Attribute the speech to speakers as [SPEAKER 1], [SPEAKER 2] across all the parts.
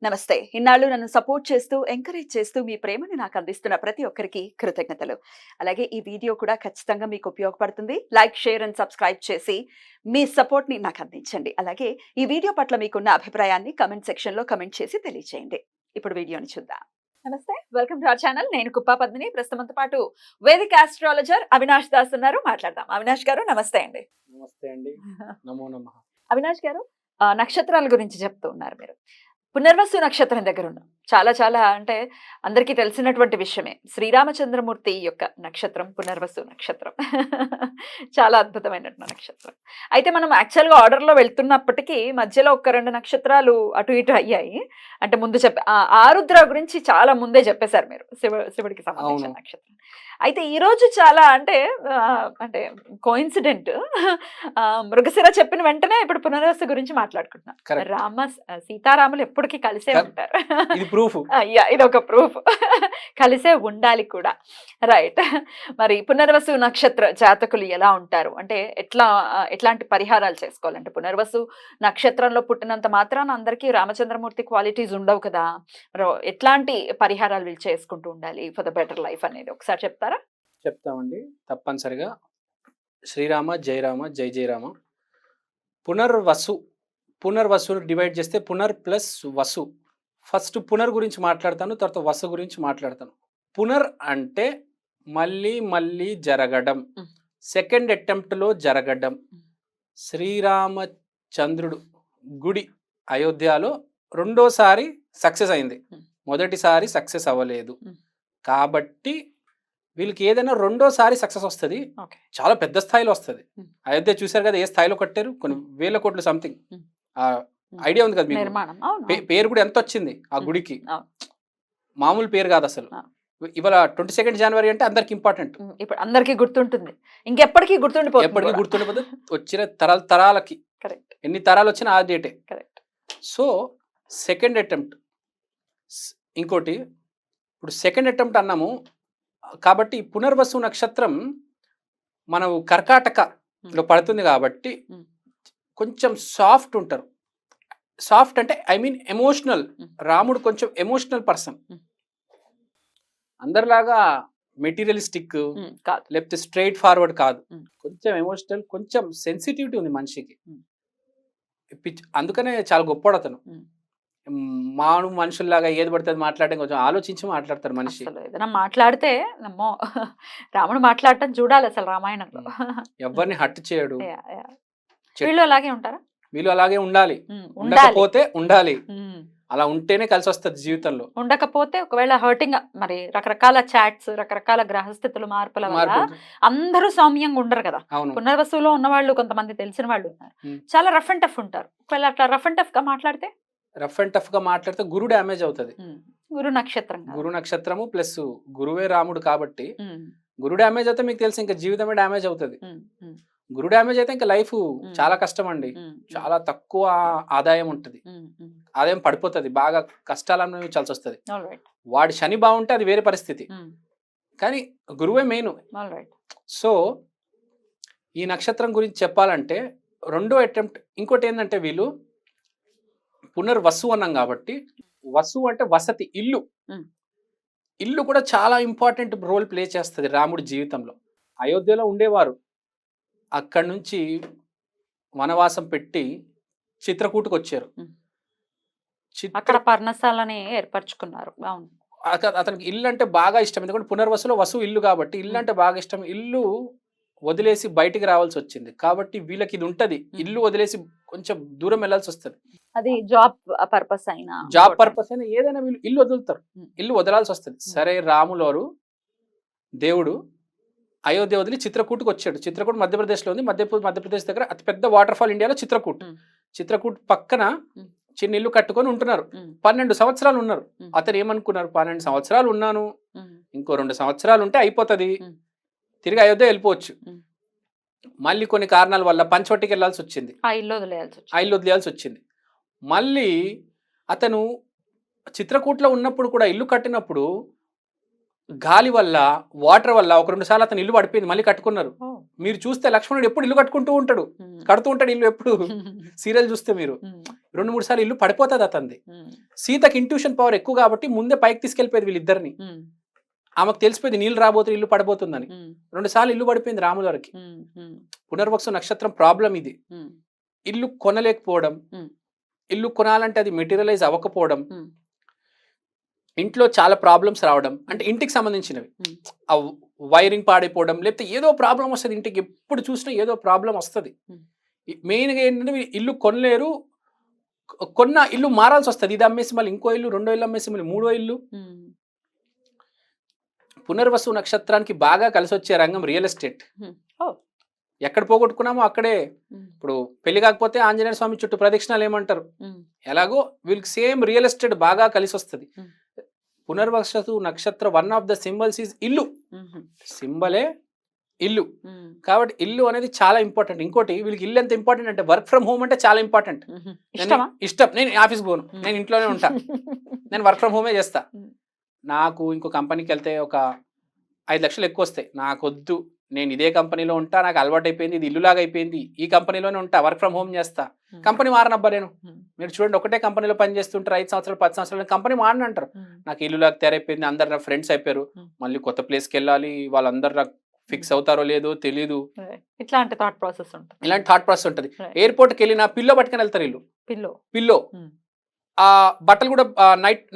[SPEAKER 1] నమస్తే. ఇన్నాళ్ళు నన్ను సపోర్ట్ చేస్తూ, ఎంకరేజ్ చేస్తూ మీ ప్రేమని నాకు అందిస్తున్న ప్రతి ఒక్కరికి కృతజ్ఞతలు. అలాగే ఈ వీడియో కూడా ఖచ్చితంగా మీకు ఉపయోగపడుతుంది. లైక్, షేర్ అండ్ సబ్స్క్రైబ్ చేసి మీ సపోర్ట్‌ని నాకు అందించండి. అలాగే ఈ వీడియో పట్ల మీకున్న అభిప్రాయాన్ని కామెంట్ సెక్షన్‌లో కామెంట్ చేసి తెలియజేయండి. ఇప్పుడు వీడియోని చూద్దాం. నమస్తే. Welcome to our channel. నేను కుప్పా పద్మిని. ప్రస్తుతంతో పాటు వేదిక ఆస్ట్రాలజర్ అవినాష్ దాస్ ఉన్నారు. మాట్లాడదాం. అవినాష్ గారు నమస్తే అండి.
[SPEAKER 2] నమస్తే అండి. నమో నమః.
[SPEAKER 1] అవినాష్ గారు నక్షత్రాల గురించి చెప్తూ ఉన్నారు మీరు. పునర్వసు నక్షత్రం దగ్గర ఉన్నాం. చాలా చాలా అంటే అందరికీ తెలిసినటువంటి విషయమే. శ్రీరామచంద్రమూర్తి యొక్క నక్షత్రం పునర్వసు నక్షత్రం. చాలా అద్భుతమైనటువంటి నక్షత్రం. అయితే మనం యాక్చువల్‌గా ఆర్డర్‌లో వెళ్తున్నప్పటికీ మధ్యలో ఒక 2 నక్షత్రాలు అటు ఇటు అయ్యాయి. అంటే ముందు ఆరుద్ర గురించి చాలా ముందే చెప్పేశారు మీరు. శివుడికి సంబంధించిన
[SPEAKER 2] అవును.
[SPEAKER 1] నక్షత్రం. అయితే ఈరోజు చాలా అంటే అంటే కోయిన్సిడెంట్ మృగశిర చెప్పిన వెంటనే ఇప్పుడు పునర్వసు గురించి మాట్లాడుకుంటున్నాం.
[SPEAKER 2] కరెక్ట్.
[SPEAKER 1] సీతారాములు ఎప్పటికీ కలిసే
[SPEAKER 2] కరెక్ట్.
[SPEAKER 1] ఉంటారు.
[SPEAKER 2] ఇది ప్రూఫ్.
[SPEAKER 1] అయ్యా ఇదొక ప్రూఫ్. కలిసే ఉండాలి కూడా. రైట్. మరి పునర్వసు నక్షత్ర జాతకులు ఎలా ఉంటారు? అంటే ఎట్లాంటి పరిహారాలు చేసుకోవాలంటే పునర్వసు నక్షత్రంలో పుట్టినంత మాత్రాన అందరికీ రామచంద్రమూర్తి క్వాలిటీస్ ఉండవు కదా. మరి ఎట్లాంటి పరిహారాలు వీళ్ళు చేసుకుంటూ ఉండాలి ఫర్ ద బెటర్ లైఫ్ అనేది ఒకసారి చెప్తారా?
[SPEAKER 2] చెప్తామండి తప్పనిసరిగా. శ్రీరామ జయరామ జై జయరామ. పునర్వసు పునర్వసును డివైడ్ చేస్తే పునర్ ప్లస్ వసు. ఫస్ట్ పునర్ గురించి మాట్లాడతాను, తర్వాత వసు గురించి మాట్లాడతాను. పునర్ అంటే మళ్ళీ మళ్ళీ జరగడం, సెకండ్ అటెంప్ట్లో జరగడం. శ్రీరామచంద్రుడు గుడి అయోధ్యలో రెండోసారి సక్సెస్ అయింది, మొదటిసారి సక్సెస్ అవ్వలేదు. కాబట్టి వీళ్ళకి ఏదైనా రెండోసారి సక్సెస్ వస్తుంది, చాలా పెద్ద స్థాయిలో వస్తుంది. అయోధ్య చూశారు కదా, ఏ స్థాయిలో కట్టారు, కొన్ని వేల కోట్లు సంథింగ్. ఐడియా ఉంది కదా మీకు, పేరు కూడా ఎంత వచ్చింది ఆ గుడికి, మామూలు పేరు కాదు అసలు. ఇవాళ 22 జనవరి అంటే అందరికి ఇంపార్టెంట్,
[SPEAKER 1] ఇప్పుడు అందరికీ గుర్తుంటుంది, ఇంకెప్పటికీ గుర్తుండిపోతుంది,
[SPEAKER 2] ఎప్పటికీ గుర్తుండిపోతుంది. వచ్చిన తరాలకి ఎన్ని తరాలు వచ్చినా ఆ డేటే. So second attempt. ఇంకోటి ఇప్పుడు సెకండ్ అటెంప్ట్ అన్నాము కాబట్టి పునర్వసు నక్షత్రం మనం కర్కాటకలో పడుతుంది కాబట్టి కొంచెం సాఫ్ట్ ఉంటారు. సాఫ్ట్ అంటే ఐ మీన్ ఎమోషనల్. రాముడు కొంచెం ఎమోషనల్ పర్సన్, అందరిలాగా మెటీరియలిస్టిక్ లేకపోతే స్ట్రైట్ ఫార్వర్డ్ కాదు. కొంచెం ఎమోషనల్, కొంచెం సెన్సిటివిటీ ఉంది మనిషికి. అందుకనే చాలా గొప్పవాడు అతను. మనుషుల్లాగా ఏది పడుతుంది మాట్లాడడం, కొంచెం ఆలోచించి మాట్లాడతారు మనిషి.
[SPEAKER 1] ఏదైనా మాట్లాడితే నమ్మో రాముడు మాట్లాడటం చూడాలి అసలు రామాయణంలో.
[SPEAKER 2] ఎవరిని హట్ చేయడు.
[SPEAKER 1] వీళ్ళు అలాగే ఉంటారా?
[SPEAKER 2] వీళ్ళు అలాగే ఉండాలి, ఉండకపోతే ఉండాలి. అలా ఉంటేనే కలిసి వస్తుంది జీవితంలో.
[SPEAKER 1] ఉండకపోతే ఒకవేళ హర్టింగ్, మరి రకరకాల చాట్స్, రకరకాల గ్రహస్థితులు మార్పుల వల్ల అందరూ సౌమ్యంగా ఉండరు కదా. పునర్వసులో ఉన్న వాళ్ళు కొంతమంది తెలిసిన వాళ్ళు ఉన్నారు, చాలా రఫ్ అండ్ టఫ్ ఉంటారు. ఒకవేళ అట్లా రఫ్ అండ్ టఫ్ గా మాట్లాడితే
[SPEAKER 2] గురు డ్యామేజ్ అవుతుంది.
[SPEAKER 1] గురు
[SPEAKER 2] నక్షత్రము ప్లస్ గురువే రాముడు కాబట్టి గురు డ్యామేజ్ అయితే మీకు తెలుసు, ఇంకా జీవితమే డ్యామేజ్ అవుతుంది. గురు డ్యామేజ్ అయితే ఇంకా లైఫ్ చాలా కష్టం అండి. చాలా తక్కువ ఆదాయం ఉంటుంది, ఆదాయం పడిపోతుంది, బాగా కష్టాలు అనుభవించాల్సి వస్తుంది. వాడి శని బాగుంటే అది వేరే పరిస్థితి, కానీ గురువే మెయిన్. సో ఈ నక్షత్రం గురించి చెప్పాలంటే రెండో అటెంప్ట్. ఇంకోటి ఏంటంటే వీళ్ళు పునర్వసు అన్నాం కాబట్టి, వసు అంటే వసతి, ఇల్లు. ఇల్లు కూడా చాలా ఇంపార్టెంట్ రోల్ ప్లే చేస్తుంది రాముడి జీవితంలో. అయోధ్యలో ఉండేవారు, అక్కడి నుంచి వనవాసం పెట్టి చిత్రకూటకు వచ్చారు.
[SPEAKER 1] అక్కడ పర్ణశాలని ఏర్పరచుకున్నారు.
[SPEAKER 2] అతనికి ఇల్లు అంటే బాగా ఇష్టం, ఎందుకంటే పునర్వసులో వసు ఇల్లు కాబట్టి ఇల్లు అంటే బాగా ఇష్టం. ఇల్లు వదిలేసి బయటికి రావాల్సి వచ్చింది కాబట్టి వీళ్ళకి ఇది ఉంటది, ఇల్లు వదిలేసి కొంచెం దూరం వెళ్ళాల్సి వస్తుంది.
[SPEAKER 1] అది జాబ్ పర్పస్ అయినా
[SPEAKER 2] ఏదైనా వీళ్ళు ఇల్లు వదులుతారు, ఇల్లు వదలాల్సి వస్తుంది. సరే, రాములోరు దేవుడు అయోధ్య వదిలి చిత్రకూటకు వచ్చాడు. చిత్రకూట్ మధ్యప్రదేశ్లో ఉంది. మధ్యప్రదేశ్ దగ్గర అతిపెద్ద వాటర్ ఫాల్ ఇండియాలో చిత్రకూట్. చిత్రకూట్ పక్కన చిన్న ఇల్లు కట్టుకొని ఉంటున్నారు. 12 సంవత్సరాలు ఉన్నారు. అతను ఏమనుకున్నారు, 12 సంవత్సరాలు ఉన్నాను, ఇంకో 2 సంవత్సరాలు ఉంటే అయిపోతుంది, తిరిగి అయోధ్య వెళ్ళిపోవచ్చు. మళ్ళీ కొన్ని కారణాల వల్ల పంచవటికి వెళ్ళాల్సి వచ్చింది, ఆ ఇల్లు వదిలేయాల్సి వచ్చింది. మళ్ళీ అతను చిత్రకూట్లో ఉన్నప్పుడు కూడా ఇల్లు కట్టినప్పుడు గాలి వల్ల, వాటర్ వల్ల ఒక 2 సార్లు అతను ఇల్లు పడిపోయింది. మళ్ళీ కట్టుకున్నారు, మీరు చూస్తే లక్ష్మణుడు ఎప్పుడు ఇల్లు కట్టుకుంటూ ఉంటాడు, కడుతూ ఉంటాడు ఇల్లు ఎప్పుడు. సీరియల్ చూస్తే మీరు 2-3 సార్లు ఇల్లు పడిపోతుంది అతనిది. సీతకి ఇంట్యూషన్ పవర్ ఎక్కువ కాబట్టి ముందే పైకి తీసుకెళ్ళిపోయేది వీళ్ళిద్దరిని. ఆమెకు తెలిసిపోయింది నీళ్ళు రాబోతుంది, ఇల్లు పడిపోతుందని. 2 సార్లు ఇల్లు పడిపోయింది రాముల వారికి. పునర్వసు నక్షత్రం ప్రాబ్లం ఇది. ఇల్లు కొనలేకపోవడం, ఇల్లు కొనాలంటే అది మెటీరియలైజ్ అవ్వకపోవడం, ఇంట్లో చాలా ప్రాబ్లమ్స్ రావడం, అంటే ఇంటికి సంబంధించినవి. ఆ వైరింగ్ పాడైపోవడం, లేకపోతే ఏదో ప్రాబ్లం వస్తుంది ఇంటికి. ఎప్పుడు చూసినా ఏదో ప్రాబ్లం వస్తుంది. మెయిన్గా ఏంటంటే ఇల్లు కొనలేరు, కొన్న ఇల్లు మారాల్సి వస్తుంది. ఇది అమ్మేసి మళ్ళీ ఇంకో ఇల్లు, 2వ ఇల్లు అమ్మేసి మళ్ళీ 3వ ఇల్లు. పునర్వసు నక్షత్రానికి బాగా కలిసి వచ్చే రంగం రియల్ ఎస్టేట్. ఎక్కడ పోగొట్టుకున్నామో అక్కడే. ఇప్పుడు పెళ్లి కాకపోతే ఆంజనేయ స్వామి చుట్టూ ప్రదక్షిణాలు ఏమంటారు, ఎలాగో వీళ్ళకి సేమ్ రియల్ ఎస్టేట్ బాగా కలిసి వస్తుంది. పునర్వసు నక్షత్ర one of the symbols is ఇల్లు. సింబలే ఇల్లు కాబట్టి ఇల్లు అనేది చాలా ఇంపార్టెంట్. ఇంకోటి వీళ్ళకి ఇల్లు ఎంత ఇంపార్టెంట్ అంటే వర్క్ ఫ్రమ్ హోమ్ అంటే చాలా ఇంపార్టెంట్. ఇష్టం. నేను ఆఫీస్ పోను, నేను ఇంట్లోనే ఉంటా, నేను వర్క్ ఫ్రమ్ హోమే చేస్తా. నాకు ఇంకో కంపెనీకి వెళ్తే ఒక 5 లక్షలు ఎక్కువ వస్తాయి, నాకు వద్దు, నేను ఇదే కంపెనీలో ఉంటా, నాకు అలవాటు అయిపోయింది, ఇది ఇల్లులాగా అయిపోయింది, ఈ కంపెనీలోనే ఉంటా, వర్క్ ఫ్రమ్ హోమ్ చేస్తా, కంపెనీ మారనబ్బా నేను. మీరు చూడండి, ఒకటే కంపెనీలో పని చేస్తుంటారు 5 సంవత్సరాలు 10 సంవత్సరాలు, కంపెనీ మారని అంటారు. నాకు ఇల్లులాగా తయారైపోయింది, అందరు నా ఫ్రెండ్స్ అయిపోయారు, మళ్ళీ కొత్త ప్లేస్కి వెళ్ళాలి, వాళ్ళందరూ నాకు ఫిక్స్ అవుతారో లేదో తెలీదు.
[SPEAKER 1] ఇట్లాంటి థాట్ ప్రాసెస్ ఉంటుంది.
[SPEAKER 2] ఇలాంటి థాట్ ప్రాసెస్ ఉంటుంది. ఎయిర్పోర్ట్కి వెళ్ళిన పిల్లో పట్టుకొని వెళ్తారు, ఇల్లు పిల్లో ఆ బట్టలు కూడా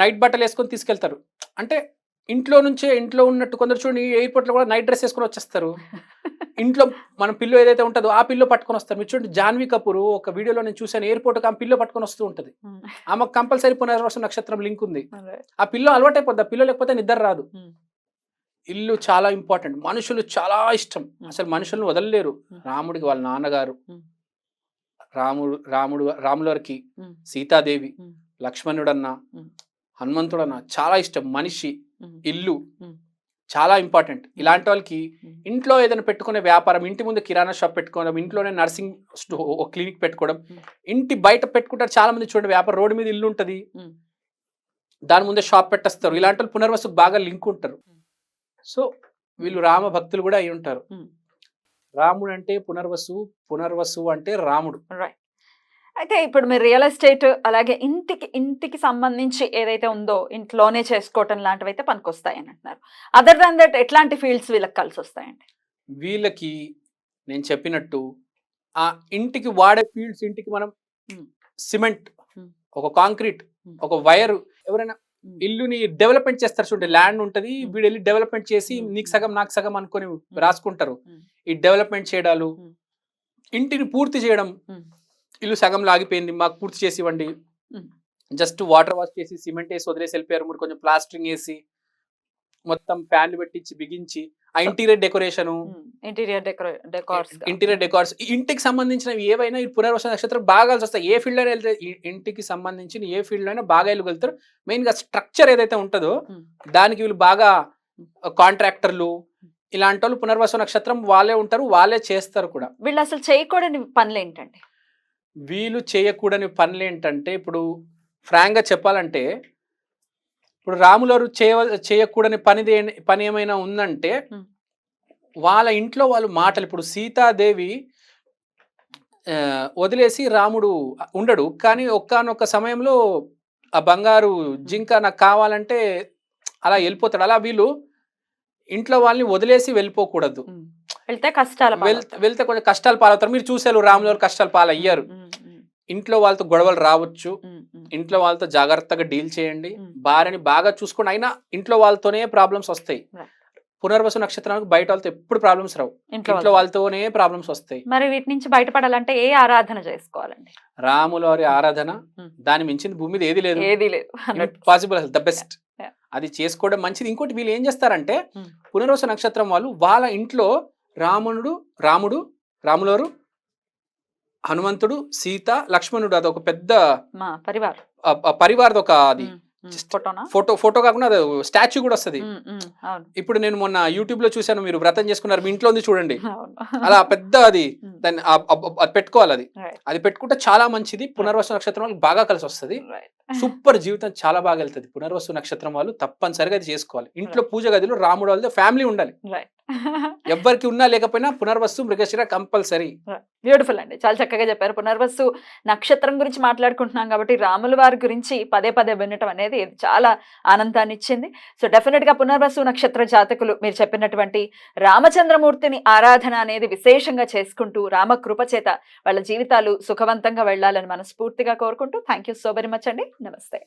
[SPEAKER 2] నైట్ బట్టలు వేసుకొని తీసుకెళ్తారు. అంటే ఇంట్లో ఉన్నట్టు కొందరు చూడండి ఎయిర్పోర్ట్ లో కూడా నైట్ డ్రెస్ వేసుకొని వచ్చేస్తారు. ఇంట్లో మన పిల్లో ఏదైతే ఉంటుందో ఆ పిల్లో పట్టుకొని వస్తారు. మీరు చూడండి, జాన్వీ కపూర్ ఒక వీడియోలో నేను చూసాను, ఎయిర్పోర్ట్ ఆ పిల్లో పట్టుకొని వస్తూ ఉంటుంది. ఆమెకు కంపల్సరీ పునర్వసు నక్షత్రం లింక్ ఉంది. ఆ పిల్లో అలవాటు అయిపోద్ది, ఆ పిల్లో లేకపోతే నిద్ర రాదు. ఇల్లు చాలా ఇంపార్టెంట్. మనుషులు చాలా ఇష్టం, అసలు మనుషులను వదలలేరు. రాముడికి వాళ్ళ నాన్నగారు, రాములవారికి సీతాదేవి, లక్ష్మణుడన్న, హనుమంతుడన్న చాలా ఇష్టం. మనిషి, ఇల్లు చాలా ఇంపార్టెంట్. ఇలాంటి వాళ్ళకి ఇంట్లో ఏదైనా పెట్టుకునే వ్యాపారం, ఇంటి ముందు కిరాణా షాప్ పెట్టుకోవడం, ఇంట్లోనే నర్సింగ్ క్లినిక్ పెట్టుకోవడం, ఇంటి బయట పెట్టుకుంటారు చాలా మంది. చూడండి, వ్యాపారం రోడ్డు మీద ఇల్లు ఉంటుంది, దాని ముందే షాప్ పెట్టేస్తారు. ఇలాంటి వాళ్ళు పునర్వసుకు బాగా లింక్ ఉంటారు. సో వీళ్ళు రామ భక్తులు కూడా అయి ఉంటారు. రాముడు అంటే పునర్వసు, పునర్వసు అంటే రాముడు.
[SPEAKER 1] అయితే ఇప్పుడు మీరు రియల్ ఎస్టేట్ అలాగే ఇంటికి సంబంధించి ఏదైతే ఉందో ఇంట్లోనే చేసుకోవటం లాంటివి అయితే పనికొస్తాయి అని అంటున్నారు. అదర్ దాన్ దట్ ఎట్లాంటి ఫీల్డ్స్ వీళ్ళకి కలిసి వస్తాయండి?
[SPEAKER 2] వీళ్ళకి నేను చెప్పినట్టు ఆ ఇంటికి వాడే ఫీల్డ్స్, ఇంటికి మనం సిమెంట్, ఒక కాంక్రీట్, ఒక వైర్, ఎవరైనా ఇల్లుని డెవలప్మెంట్ చేస్తారు చూడండి, ల్యాండ్ ఉంటుంది, వీడు వెళ్ళి డెవలప్మెంట్ చేసి నీకు సగం నాకు సగం అనుకొని రాసుకుంటారు. ఈ డెవలప్మెంట్ చేయడాలు, ఇంటిని పూర్తి చేయడం, ఇల్లు సగం లాగిపోయింది మాకు పూర్తి చేసి ఇవ్వండి, జస్ట్ వాటర్ వాష్ చేసి సిమెంట్ వేసి వదిలేసి వెళ్ళిపోయారు, మీరు కొంచెం ప్లాస్టరింగ్ వేసి మొత్తం ఫ్యాన్లు పెట్టించి బిగించి ఆ ఇంటీరియర్ డెకరేషన్, ఇంటీరియర్ డెకార్స్, ఇంటికి సంబంధించినవి ఏవైనా ఈ పునర్వసు నక్షత్రం బాగా కలిసి వస్తాయి. ఏ ఫీల్డ్ అయినా వెళ్తే, ఇంటికి సంబంధించిన ఏ ఫీల్డ్ అయినా బాగా వెళ్ళగలుగుతారు. మెయిన్ గా స్ట్రక్చర్ ఏదైతే ఉంటుందో దానికి వీళ్ళు బాగా కాంట్రాక్టర్లు ఇలాంటి వాళ్ళు పునర్వసు నక్షత్రం వాళ్ళే ఉంటారు, వాళ్ళే చేస్తారు కూడా.
[SPEAKER 1] వీళ్ళు అసలు చేయకూడని పనులు ఏంటండి?
[SPEAKER 2] వీళ్ళు చేయకూడని పనులు ఏంటంటే, ఇప్పుడు ఫ్రాంక్ గా చెప్పాలంటే, ఇప్పుడు రాములవారు చేయకూడని పని ఏమైనా ఉందంటే, వాళ్ళ ఇంట్లో వాళ్ళు మాటలు. ఇప్పుడు సీతాదేవి వదిలేసి రాముడు ఉండడు, కానీ ఒక్కనొక్క సమయంలో ఆ బంగారు జింక నాకు కావాలంటే అలా వెళ్ళిపోతాడు. అలా వీళ్ళు ఇంట్లో వాళ్ళని వదిలేసి వెళ్ళిపోకూడదు. వెళ్తే కొంచెం కష్టాలు పాలవుతారు. మీరు చూసారు, రాములవారు కష్టాలు పాలయ్యారు. ఇంట్లో వాళ్ళతో గొడవలు రావచ్చు, ఇంట్లో వాళ్ళతో జాగ్రత్తగా డీల్ చేయండి, భార్యని బాగా చూసుకోండి. అయినా ఇంట్లో వాళ్ళతోనే ప్రాబ్లమ్స్ వస్తాయి. పునర్వసు నక్షత్రానికి బయట వాళ్ళతో ఎప్పుడు ప్రాబ్లమ్స్ రావు, ఇంట్లో వాళ్ళతోనే ప్రాబ్లమ్స్ వస్తాయి.
[SPEAKER 1] మరి వీటి నుంచి బయటపడాలంటే ఏ ఆరాధన చేసుకోవాలండి?
[SPEAKER 2] రాములవారి ఆరాధన, దాని మించింది భూమి మీద ఏది లేదు. పాసిబుల్, ద బెస్ట్, అది చేసుకోవడం మంచిది. ఇంకోటి వీళ్ళు ఏం చేస్తారంటే, పునర్వసు నక్షత్రం వాళ్ళు వాళ్ళ ఇంట్లో రాములవారు, హనుమంతుడు, సీత, లక్ష్మణుడు, అది ఒక పెద్ద పరివార్ ఒక అది ఫోటో కాకుండా అది స్టాచ్యూ కూడా వస్తుంది. ఇప్పుడు నేను మొన్న యూట్యూబ్ లో చూసాను, మీరు వ్రతం చేసుకున్నారు, మీ ఇంట్లో ఉంది చూడండి, అలా పెద్ద అది దాన్ని పెట్టుకోవాలి. అది పెట్టుకుంటే చాలా మంచిది. పునర్వసు నక్షత్రం వాళ్ళకి బాగా కలిసి వస్తుంది, సూపర్ జీవితం చాలా బాగా వెళ్తుంది. పునర్వసు నక్షత్రం వాళ్ళు తప్పనిసరిగా అది చేసుకోవాలి. ఇంట్లో పూజ గదిలో రాముడు వాళ్ళతో ఫ్యామిలీ ఉండాలి. ఎవ్వరికి ఉన్నా లేకపోయినా పునర్వసు మృగశిర కంపల్సరీ.
[SPEAKER 1] బ్యూటిఫుల్ అండి, చాలా చక్కగా చెప్పారు. పునర్వసు నక్షత్రం గురించి మాట్లాడుకుంటున్నాం కాబట్టి రాముల వారి గురించి పదే పదే వినటం అనేది చాలా ఆనందాన్ని ఇచ్చింది. సో డెఫినెట్ గా పునర్వసు నక్షత్ర జాతకులు మీరు చెప్పినటువంటి రామచంద్రమూర్తిని ఆరాధన అనేది విశేషంగా చేసుకుంటూ రామకృప చేత వాళ్ళ జీవితాలు సుఖవంతంగా వెళ్ళాలని మనస్ఫూర్తిగా కోరుకుంటూ thank you so very much అండి. నమస్తే.